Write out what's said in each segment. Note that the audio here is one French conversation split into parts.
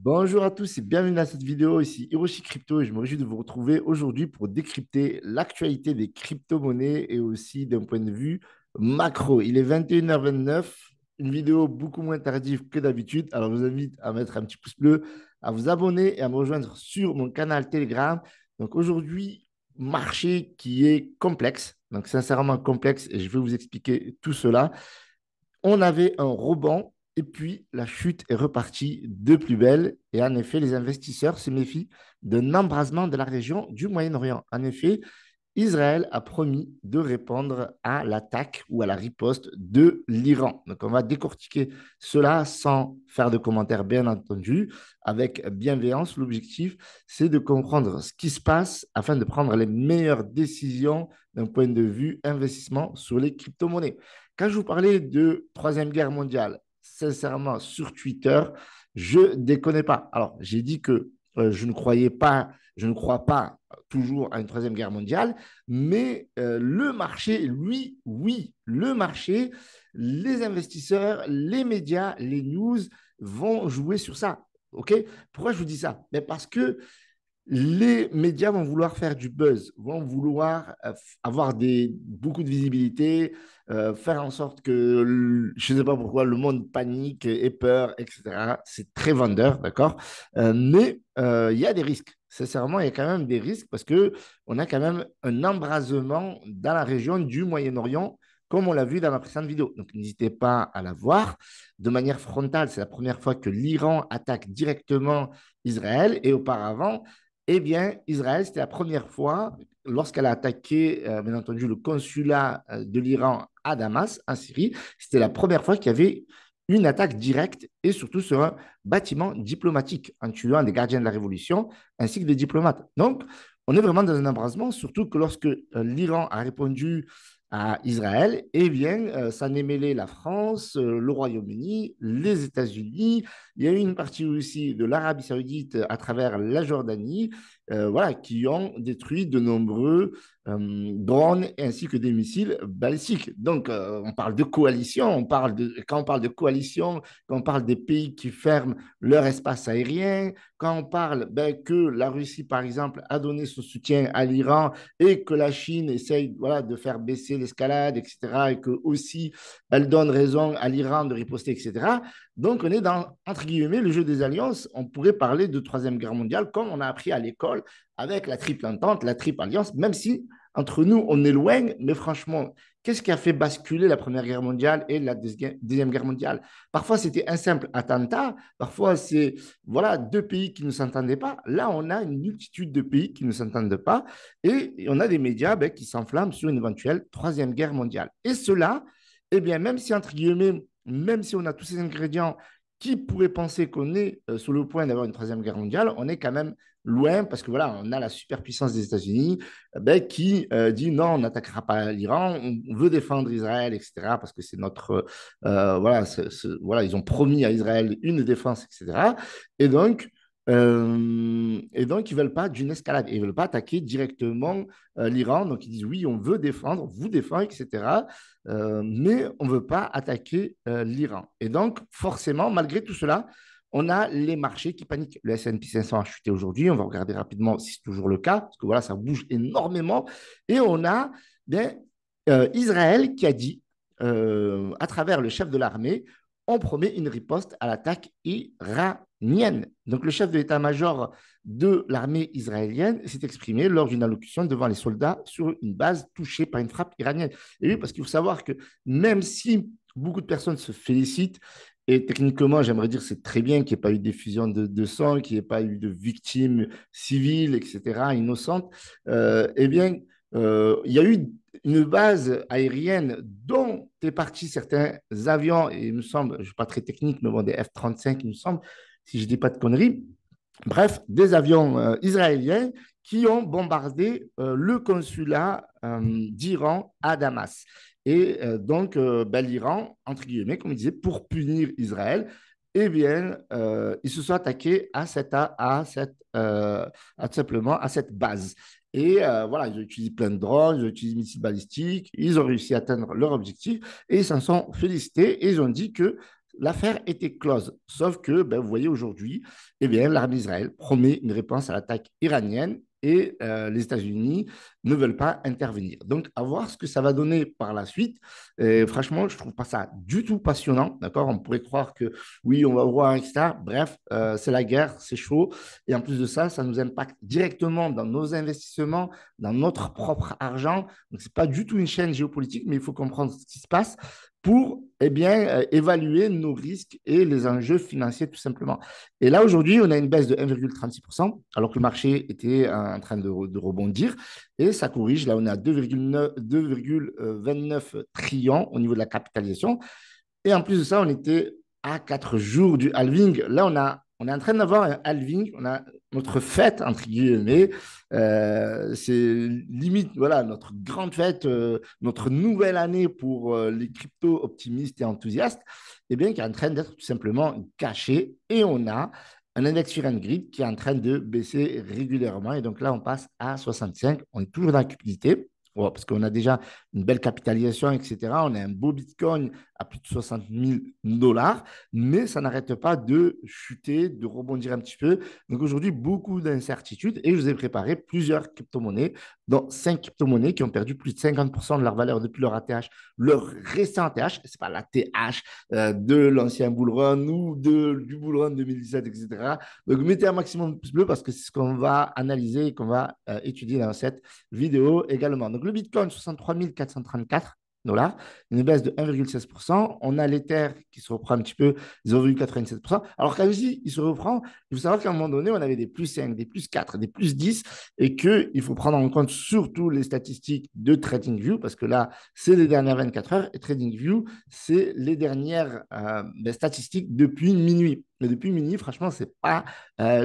Bonjour à tous et bienvenue dans cette vidéo. Ici Hiroshi Crypto et je me réjouis de vous retrouver aujourd'hui pour décrypter l'actualité des crypto-monnaies et aussi d'un point de vue macro. Il est 21h29, une vidéo beaucoup moins tardive que d'habitude. Alors, je vous invite à mettre un petit pouce bleu, à vous abonner et à me rejoindre sur mon canal Telegram. Donc, aujourd'hui, marché qui est complexe, donc sincèrement complexe et je vais vous expliquer tout cela. On avait un rebond et puis la chute est repartie de plus belle. Et en effet, les investisseurs se méfient d'un embrasement de la région du Moyen-Orient. En effet, Israël a promis de répondre à l'attaque ou à la riposte de l'Iran. Donc, on va décortiquer cela sans faire de commentaires, bien entendu, avec bienveillance. L'objectif, c'est de comprendre ce qui se passe afin de prendre les meilleures décisions d'un point de vue investissement sur les crypto-monnaies. Quand je vous parlais de Troisième Guerre mondiale, sincèrement, sur Twitter, je ne déconnais pas. Alors, j'ai dit que je ne crois pas toujours à une Troisième Guerre mondiale, mais le marché, lui, oui, le marché, les investisseurs, les médias, les news vont jouer sur ça. OK? Pourquoi je vous dis ça? Mais parce que les médias vont vouloir faire du buzz, vont vouloir avoir beaucoup de visibilité, faire en sorte que, je ne sais pas pourquoi, le monde panique, ait peur, etc. C'est très vendeur, d'accord. Mais il y a des risques. Sincèrement, il y a quand même des risques parce qu'on a quand même un embrasement dans la région du Moyen-Orient, comme on l'a vu dans ma précédente vidéo. Donc, n'hésitez pas à la voir. De manière frontale, c'est la première fois que l'Iran attaque directement Israël et auparavant, eh bien, Israël, c'était la première fois, lorsqu'elle a attaqué, bien entendu, le consulat de l'Iran à Damas, en Syrie, c'était la première fois qu'il y avait une attaque directe et surtout sur un bâtiment diplomatique, en tuant des gardiens de la Révolution ainsi que des diplomates. Donc, on est vraiment dans un embrasement, surtout que lorsque l'Iran a répondu à Israël, eh bien, ça n'est mêlé la France, le Royaume-Uni, les États-Unis. Il y a eu une partie aussi de l'Arabie Saoudite à travers la Jordanie, voilà, qui ont détruit de nombreux drones ainsi que des missiles balistiques. Donc, on parle de coalition, quand on parle de coalition, quand on parle des pays qui ferment leur espace aérien, quand on parle que la Russie, par exemple, a donné son soutien à l'Iran et que la Chine essaye, voilà, de faire baisser l'escalade, etc., et que aussi elle donne raison à l'Iran de riposter, etc. Donc, on est dans, entre guillemets, le jeu des alliances. On pourrait parler de Troisième Guerre mondiale comme on a appris à l'école avec la triple entente, la triple alliance, même si entre nous, on est loin, mais franchement, qu'est-ce qui a fait basculer la Première Guerre mondiale et la Deuxième Guerre mondiale? Parfois, c'était un simple attentat, parfois, c'est voilà, deux pays qui ne s'entendaient pas. Là, on a une multitude de pays qui ne s'entendent pas et on a des médias qui s'enflamment sur une éventuelle Troisième Guerre mondiale. Et cela, eh bien, même si, entre guillemets, même si on a tous ces ingrédients qui pourraient penser qu'on est sur le point d'avoir une Troisième Guerre mondiale, on est quand même loin parce que voilà, on a la superpuissance des États-Unis qui dit non, on n'attaquera pas l'Iran, on veut défendre Israël, etc., parce que c'est notre. Voilà, voilà, ils ont promis à Israël une défense, etc. Et donc, ils ne veulent pas d'une escalade. Ils ne veulent pas attaquer directement l'Iran. Donc, ils disent oui, on veut défendre, vous défendre, etc. Mais on ne veut pas attaquer l'Iran. Et donc, forcément, malgré tout cela, on a les marchés qui paniquent. Le S&P 500 a chuté aujourd'hui. On va regarder rapidement si c'est toujours le cas, parce que voilà, ça bouge énormément. Et on a bien, Israël qui a dit, à travers le chef de l'armée, on promet une riposte à l'attaque iranienne. Donc, le chef de l'état-major de l'armée israélienne s'est exprimé lors d'une allocution devant les soldats sur une base touchée par une frappe iranienne. Et oui, parce qu'il faut savoir que même si beaucoup de personnes se félicitent, et techniquement, j'aimerais dire que c'est très bien qu'il n'y ait pas eu d'effusion de sang, qu'il n'y ait pas eu de victimes civiles, etc., innocentes. Eh bien, il y a eu une base aérienne dont est parti certains avions, et il me semble, je ne suis pas très technique, mais bon, des F-35, il me semble, si je ne dis pas de conneries. Bref, des avions israéliens qui ont bombardé le consulat d'Iran à Damas. Et donc, l'Iran, entre guillemets, comme il disait, pour punir Israël, eh bien, ils se sont attaqués tout simplement à cette base. Et voilà, ils ont utilisé plein de drones, ils ont utilisé des missiles balistiques, ils ont réussi à atteindre leur objectif et ils s'en sont félicités et ils ont dit que l'affaire était close. Sauf que, ben, vous voyez aujourd'hui, eh bien, l'armée d'Israël promet une réponse à l'attaque iranienne et les États-Unis ne veulent pas intervenir. Donc, à voir ce que ça va donner par la suite. Et, franchement, je ne trouve pas ça du tout passionnant. D'accord? On pourrait croire que oui, on va voir, etc. Bref, c'est la guerre, c'est chaud. Et en plus de ça, ça nous impacte directement dans nos investissements, dans notre propre argent. Donc, ce n'est pas du tout une chaîne géopolitique, mais il faut comprendre ce qui se passe pour eh bien, évaluer nos risques et les enjeux financiers tout simplement. Et là, aujourd'hui, on a une baisse de 1,36%, alors que le marché était en train de rebondir. Et ça corrige. Là, on est à 2,29 trillions au niveau de la capitalisation. Et en plus de ça, on était à 4 jours du halving. Là, on est en train d'avoir un halving. On a notre fête, entre guillemets. C'est limite, voilà, notre grande fête, notre nouvelle année pour les crypto optimistes et enthousiastes, et bien, qui est en train d'être tout simplement cachée. Et on a un index Fear and Greed qui est en train de baisser régulièrement. Et donc là, on passe à 65. On est toujours dans la cupidité. Ouais, parce qu'on a déjà une belle capitalisation, etc. On a un beau Bitcoin à plus de 60 000 dollars, mais ça n'arrête pas de chuter, de rebondir un petit peu. Donc aujourd'hui, beaucoup d'incertitudes et je vous ai préparé plusieurs crypto-monnaies, dont 5 crypto-monnaies qui ont perdu plus de 50% de leur valeur depuis leur ATH, leur récent ATH, ce n'est pas la TH de l'ancien bull run ou du bull run 2017, etc. Donc mettez un maximum de pouces bleus parce que c'est ce qu'on va analyser et qu'on va étudier dans cette vidéo également. Donc, le Bitcoin, 63 434 dollars, une baisse de 1,16%. On a l'Ether qui se reprend un petit peu, 0,87%. Alors, quand je dis il se reprend, il faut savoir qu'à un moment donné, on avait des plus 5, des plus 4, des plus 10 et qu'il faut prendre en compte surtout les statistiques de TradingView parce que là, c'est les dernières 24 heures et TradingView, c'est les dernières statistiques depuis minuit. Mais depuis minuit, franchement, ce n'est pas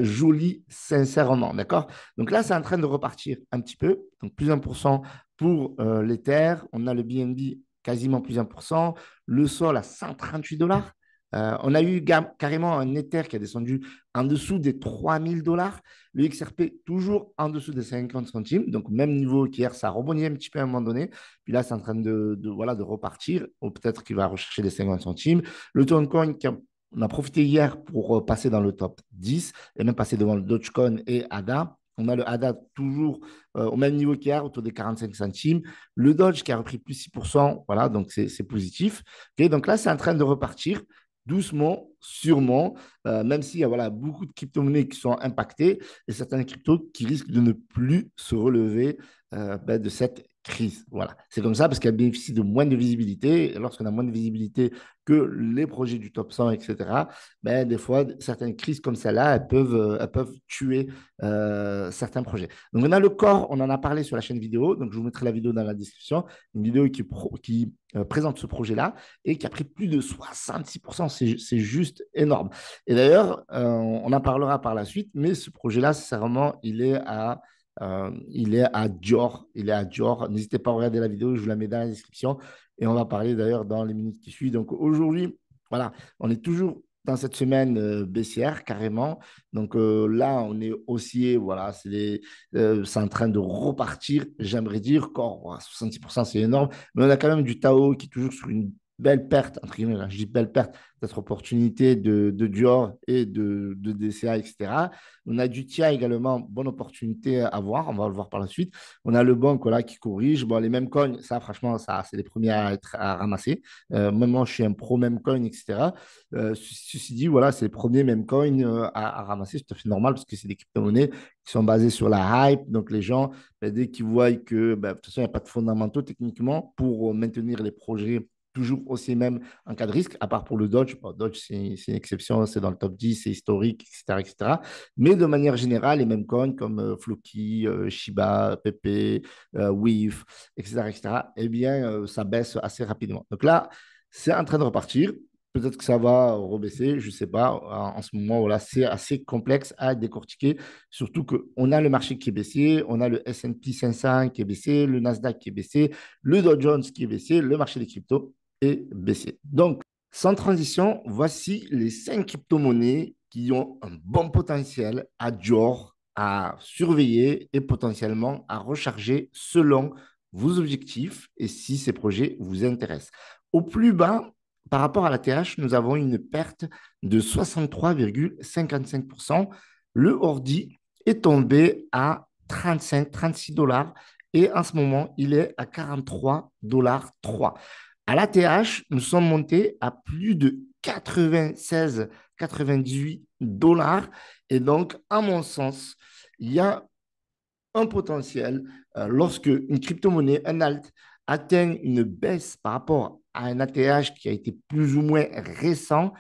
joli, sincèrement. D'accord? Donc là, c'est en train de repartir un petit peu. Donc plus 1% pour l'Ether. On a le BNB quasiment plus 1%. Le Sol à 138 dollars. On a eu carrément un Ether qui a descendu en dessous des 3000 dollars. Le XRP toujours en dessous des 50 centimes. Donc même niveau qu'hier, ça a rebondi un petit peu à un moment donné. Puis là, c'est en train voilà, de repartir. Ou peut-être qu'il va rechercher les 50 centimes. Le Toncoin qui a on a profité hier pour passer dans le top 10 et même passer devant le Dogecoin et ADA. On a le ADA toujours au même niveau qu'hier, autour des 45 centimes. Le Doge qui a repris plus 6%, voilà, donc c'est positif. Okay, donc là, c'est en train de repartir doucement, sûrement, même s'il y a voilà, beaucoup de crypto-monnaies qui sont impactées et certaines cryptos qui risquent de ne plus se relever de cette crise. Voilà. C'est comme ça parce qu'elle bénéficie de moins de visibilité. Et lorsqu'on a moins de visibilité que les projets du top 100, etc., ben, des fois, certaines crises comme celle-là, elles peuvent tuer certains projets. Donc, on a le corps, on en a parlé sur la chaîne vidéo. Donc, je vous mettrai la vidéo dans la description. Une vidéo qui présente ce projet-là et qui a pris plus de 66%. C'est juste énorme. Et d'ailleurs, on en parlera par la suite, mais ce projet-là, sincèrement, il est à Dior. Il est à Dior. N'hésitez pas à regarder la vidéo, je vous la mets dans la description. Et on va parler d'ailleurs dans les minutes qui suivent. Donc aujourd'hui, voilà, on est toujours dans cette semaine baissière carrément. Donc là, on est haussier, voilà, c'est en train de repartir. J'aimerais dire qu'en 66%, c'est énorme. Mais on a quand même du Tao qui est toujours sur une belle perte, entre guillemets, je dis belle perte, cette opportunité de Dior et de DCA, etc. On a du TIA également, bonne opportunité à voir, on va le voir par la suite. On a le banque voilà, qui corrige. Bon, les mêmes coins, ça, franchement, ça, c'est les premiers à ramasser. Même moi, je suis un pro même coin, etc. Ceci dit, voilà, c'est les premiers même coins à ramasser. C'est tout à fait normal parce que c'est des crypto-monnaies qui sont basées sur la hype. Donc, les gens, ben, dès qu'ils voient que, ben, de toute façon, il n'y a pas de fondamentaux techniquement pour maintenir les projets toujours aussi même en cas de risque, à part pour le Dodge. Bon, Dodge, c'est une exception, c'est dans le top 10, c'est historique, etc., etc. Mais de manière générale, les mêmes coins comme Floki, Shiba, Pepe, WIF, etc., etc., eh bien, ça baisse assez rapidement. Donc là, c'est en train de repartir. Peut-être que ça va rebaisser, je ne sais pas. En ce moment, voilà, c'est assez complexe à décortiquer, surtout qu'on a le marché qui est baissé, on a le S&P 500 qui est baissé, le Nasdaq qui est baissé, le Dow Jones qui est baissé, le marché des cryptos est baissé. Donc, sans transition, voici les 5 crypto-monnaies qui ont un bon potentiel à Dior, à surveiller et potentiellement à recharger selon vos objectifs et si ces projets vous intéressent. Au plus bas, par rapport à la TH, nous avons une perte de 63,55%. Le ordi est tombé à 36 $ et en ce moment, il est à 43,3 $. À la TH, nous sommes montés à plus de 96,98 $ et donc, à mon sens, il y a un potentiel lorsque une crypto-monnaie, un alt, atteint une baisse par rapport à un ATH qui a été plus ou moins récent,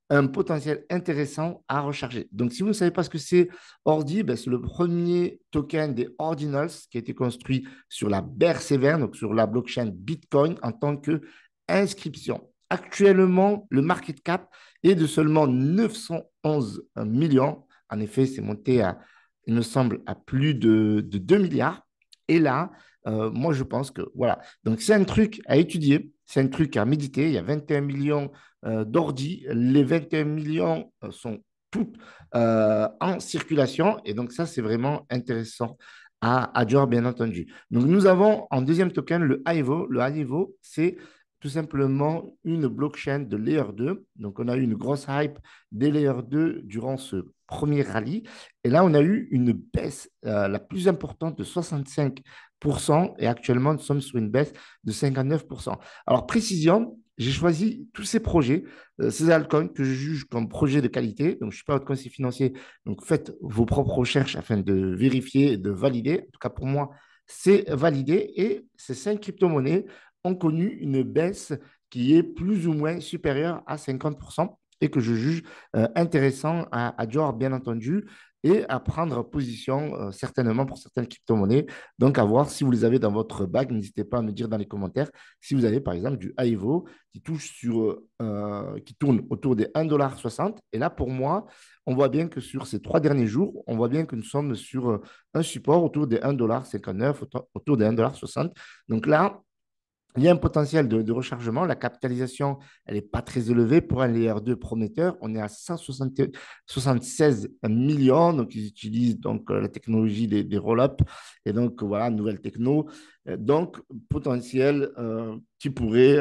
un potentiel intéressant à recharger. Donc, si vous ne savez pas ce que c'est Ordi, ben, c'est le premier token des Ordinals qui a été construit sur la BRC20, donc sur la blockchain Bitcoin en tant que inscription. Actuellement, le market cap est de seulement 911 millions. En effet, c'est monté à, il me semble, à plus de 2 milliards. Et là, moi, je pense que voilà. Donc, c'est un truc à étudier, c'est un truc à méditer. Il y a 21 millions d'ordi. Les 21 millions sont toutes en circulation. Et donc, ça, c'est vraiment intéressant à dire, bien entendu. Donc, nous avons en deuxième token le Hivo. Le Hivo, c'est tout simplement une blockchain de Layer 2. Donc, on a eu une grosse hype des Layer 2 durant ce premier rallye. Et là, on a eu une baisse la plus importante de 65%. Et actuellement, nous sommes sur une baisse de 59%. Alors, précision, j'ai choisi tous ces projets, ces altcoins que je juge comme projets de qualité. Donc, je ne suis pas votre conseiller financier. Donc, faites vos propres recherches afin de vérifier et de valider. En tout cas, pour moi, c'est validé. Et ces cinq crypto-monnaies ont connu une baisse qui est plus ou moins supérieure à 50% et que je juge intéressant à Dior, bien entendu, et à prendre position certainement pour certaines crypto-monnaies. Donc, à voir si vous les avez dans votre bague. N'hésitez pas à me dire dans les commentaires si vous avez, par exemple, du Aivo qui tourne autour des 1,60 $. Et là, pour moi, on voit bien que sur ces 3 derniers jours, on voit bien que nous sommes sur un support autour des 1,59 $, autour des 1,60 $. Donc là, il y a un potentiel de rechargement. La capitalisation, elle n'est pas très élevée pour un layer 2 prometteur. On est à 176 millions. Donc, ils utilisent donc, la technologie des roll-ups. Et donc, voilà, nouvelle techno. Donc, potentiel qui pourrait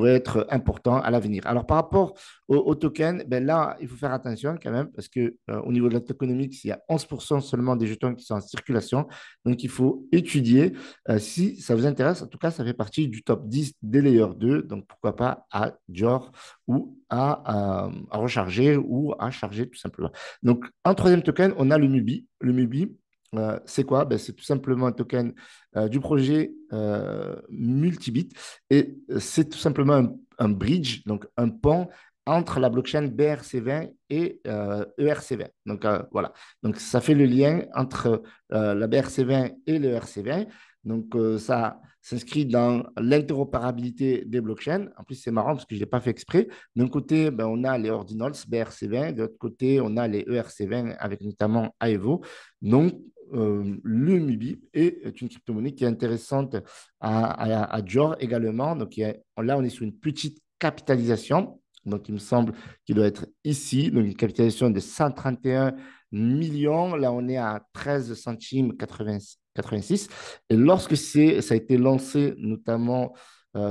être important à l'avenir. Alors, par rapport au token, ben là, il faut faire attention quand même parce que au niveau de la tokenomics, il y a 11% seulement des jetons qui sont en circulation. Donc, il faut étudier si ça vous intéresse. En tout cas, ça fait partie du top 10 des layers 2. Donc, pourquoi pas à Dior ou à recharger ou à charger tout simplement. Donc, en troisième token, on a le Mubi. Le Mubi, c'est quoi? Ben, c'est tout simplement un token du projet Multibit et c'est tout simplement un bridge, donc un pont entre la blockchain BRC20 et ERC20. Donc voilà, donc ça fait le lien entre la BRC20 et le ERC20. Donc ça s'inscrit dans l'interopérabilité des blockchains. En plus, c'est marrant parce que je ne l'ai pas fait exprès. D'un côté, ben, on a les ordinals BRC20, de l'autre côté, on a les ERC20 avec notamment Aevo. Donc, le MIBI est une crypto-monnaie qui est intéressante à Dior également. Donc, là, on est sur une petite capitalisation. Donc, il me semble qu'il doit être ici. Donc, une capitalisation de 131 millions. Là, on est à 13 centimes 86. Et lorsque ça a été lancé, notamment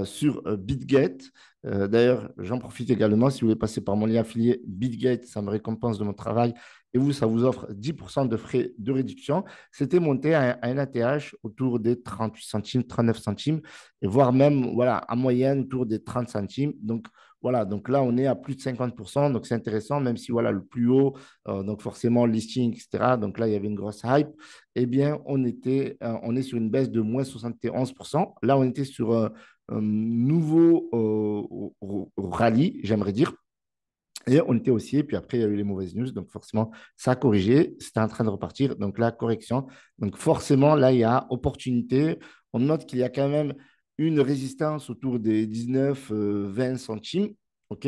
sur BitGate, d'ailleurs, j'en profite également. Si vous voulez passer par mon lien affilié BitGate, ça me récompense de mon travail et vous, ça vous offre 10% de frais de réduction. C'était monté à un ATH autour des 38 centimes, 39 centimes, et voire même, voilà, en moyenne, autour des 30 centimes. Donc, voilà, donc là, on est à plus de 50%, donc c'est intéressant, même si, voilà, le plus haut, donc forcément, listing, etc. Donc là, il y avait une grosse hype. Eh bien, on est sur une baisse de moins 71%. Là, on était sur un nouveau rallye, j'aimerais dire. Et on était aussi, et puis après, il y a eu les mauvaises news, donc forcément, ça a corrigé, c'était en train de repartir, donc la correction. Donc forcément, là, il y a opportunité. On note qu'il y a quand même une résistance autour des 19, 20 centimes, OK?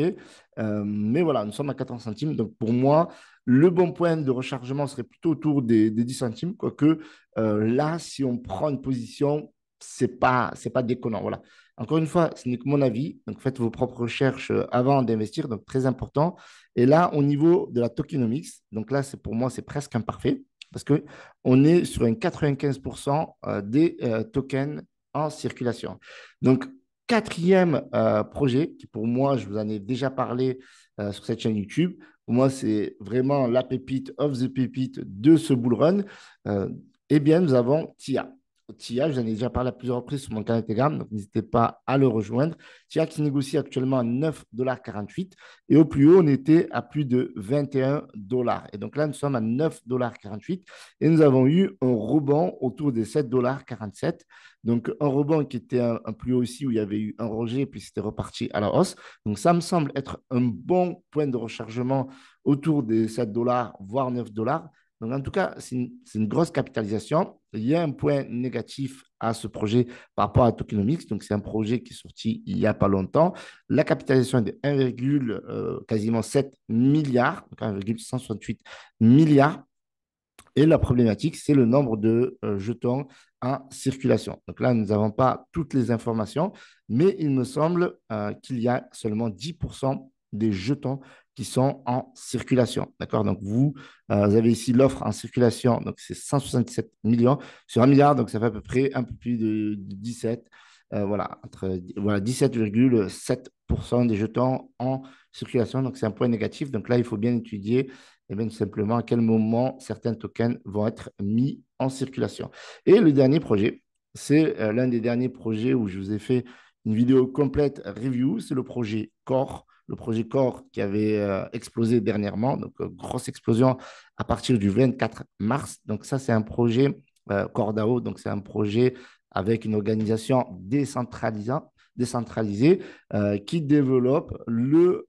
Mais voilà, nous sommes à 14 centimes, donc pour moi, le bon point de rechargement serait plutôt autour des 10 centimes, quoique là, si on prend une position, c'est pas déconnant, voilà. Encore une fois, ce n'est que mon avis. Donc, faites vos propres recherches avant d'investir. Donc, très important. Et là, au niveau de la tokenomics, donc là, pour moi, c'est presque imparfait parce qu'on est sur un 95% des tokens en circulation. Donc, quatrième projet, qui pour moi, je vous en ai déjà parlé sur cette chaîne YouTube. Pour moi, c'est vraiment la pépite of the pépite de ce bull run. Euh, eh bien, nous avons TIA. TIA, je vous en ai déjà parlé à plusieurs reprises sur mon canal Telegram, donc n'hésitez pas à le rejoindre. TIA qui se négocie actuellement à 9,48 $ et au plus haut, on était à plus de 21 dollars. Et donc là, nous sommes à 9,48 $ et nous avons eu un rebond autour des 7,47 $. Donc un rebond qui était un plus haut aussi où il y avait eu un rejet puis c'était reparti à la hausse. Donc ça me semble être un bon point de rechargement autour des 7 dollars, voire 9 dollars. Donc, en tout cas, c'est une grosse capitalisation. Il y a un point négatif à ce projet par rapport à Tokenomics. Donc, c'est un projet qui est sorti il n'y a pas longtemps. La capitalisation est de 1, quasiment 7 milliards, donc 1,168 milliards. Et la problématique, c'est le nombre de jetons en circulation. Donc là, nous n'avons pas toutes les informations, mais il me semble qu'il y a seulement 10% des jetons qui sont en circulation. D'accord? Donc vous avez ici l'offre en circulation, donc c'est 167 millions sur 1 milliard, donc ça fait à peu près un peu plus de 17, voilà, voilà, 17,7% des jetons en circulation. Donc c'est un point négatif. Donc là, il faut bien étudier et bien tout simplement à quel moment certains tokens vont être mis en circulation. Et le dernier projet, c'est l'un des derniers projets où je vous ai fait une vidéo complète review, c'est le projet Core. Le projet Core qui avait explosé dernièrement, donc grosse explosion à partir du 24 mars. Donc ça, c'est un projet Core DAO, donc c'est un projet avec une organisation décentralisée qui développe le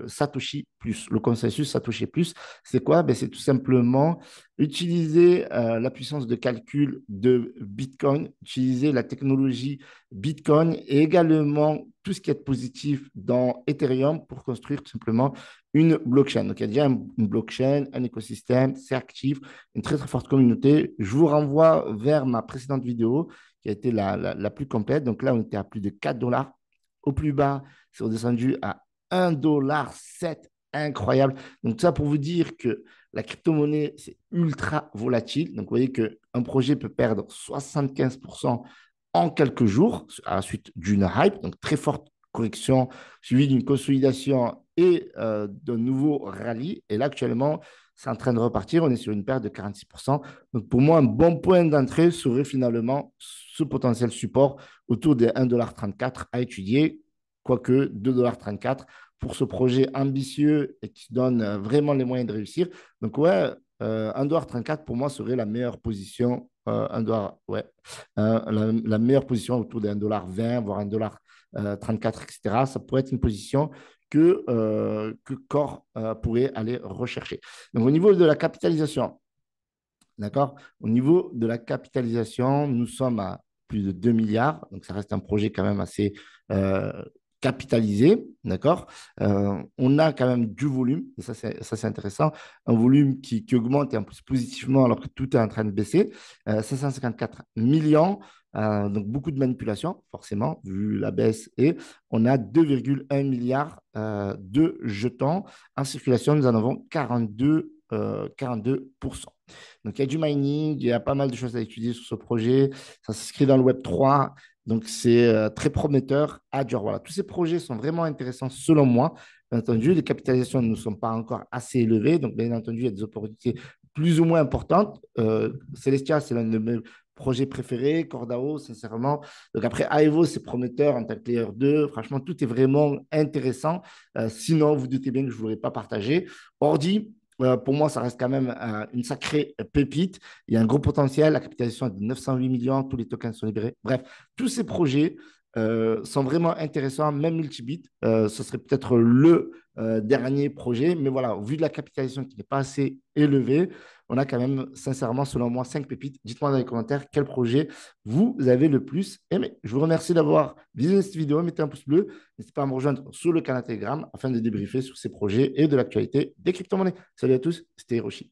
Satoshi Plus, le consensus Satoshi Plus. C'est quoi? Ben, c'est tout simplement utiliser la puissance de calcul de Bitcoin, utiliser la technologie Bitcoin et également tout ce qui est positif dans Ethereum pour construire tout simplement une blockchain. Donc, il y a déjà une blockchain, un écosystème, c'est actif, une très, très forte communauté. Je vous renvoie vers ma précédente vidéo qui a été la plus complète. Donc là, on était à plus de 4 dollars. Au plus bas, c'est redescendu à 1,7 $. Incroyable. Donc, ça pour vous dire que la crypto-monnaie, c'est ultra volatile. Donc, vous voyez qu'un projet peut perdre 75% en quelques jours à la suite d'une hype. Donc, très forte correction suivie d'une consolidation et d'un nouveau rallye. Et là, actuellement, c'est en train de repartir. On est sur une perte de 46%. Donc, pour moi, un bon point d'entrée serait finalement ce potentiel support autour des 1,34 $ à étudier, quoique 2,34 $ pour ce projet ambitieux et qui donne vraiment les moyens de réussir. Donc, ouais, 1,34 $ pour moi serait la meilleure position. Ouais, la meilleure position autour de 1,20 $, voire 1,34 $, etc. Ça pourrait être une position que Core pourrait aller rechercher. Donc, au niveau de la capitalisation, d'accord? Au niveau de la capitalisation, nous sommes à plus de 2 milliards. Donc, ça reste un projet quand même assez euh, capitalisé. D'accord? On a quand même du volume. Et ça, c'est intéressant. Un volume qui augmente et en plus positivement alors que tout est en train de baisser. 554 millions. Donc, beaucoup de manipulation, forcément, vu la baisse. Et on a 2,1 milliards de jetons en circulation. Nous en avons 42%. Donc, il y a du mining, il y a pas mal de choses à étudier sur ce projet. Ça s'inscrit dans le Web3. Donc, c'est très prometteur à dur. Voilà, tous ces projets sont vraiment intéressants selon moi. Bien entendu, les capitalisations ne sont pas encore assez élevées. Donc, bien entendu, il y a des opportunités plus ou moins importantes. Celestia, c'est l'un de mes projets préférés. Cordao, sincèrement. Donc, après, Aevo, c'est prometteur en tant que player 2. Franchement, tout est vraiment intéressant. Sinon, vous doutez bien que je ne voudrais pas partager. Ordi, pour moi, ça reste quand même une sacrée pépite. Il y a un gros potentiel. La capitalisation est de 908 millions. Tous les tokens sont libérés. Bref, tous ces projets sont vraiment intéressants, même Multibit. Ce serait peut-être le dernier projet. Mais voilà, au vu de la capitalisation qui n'est pas assez élevée, on a quand même, sincèrement, selon moi, 5 pépites. Dites-moi dans les commentaires quel projet vous avez le plus aimé. Je vous remercie d'avoir visionné cette vidéo. Mettez un pouce bleu. N'hésitez pas à me rejoindre sur le canal Telegram afin de débriefer sur ces projets et de l'actualité des crypto-monnaies. Salut à tous, c'était Hiroshi.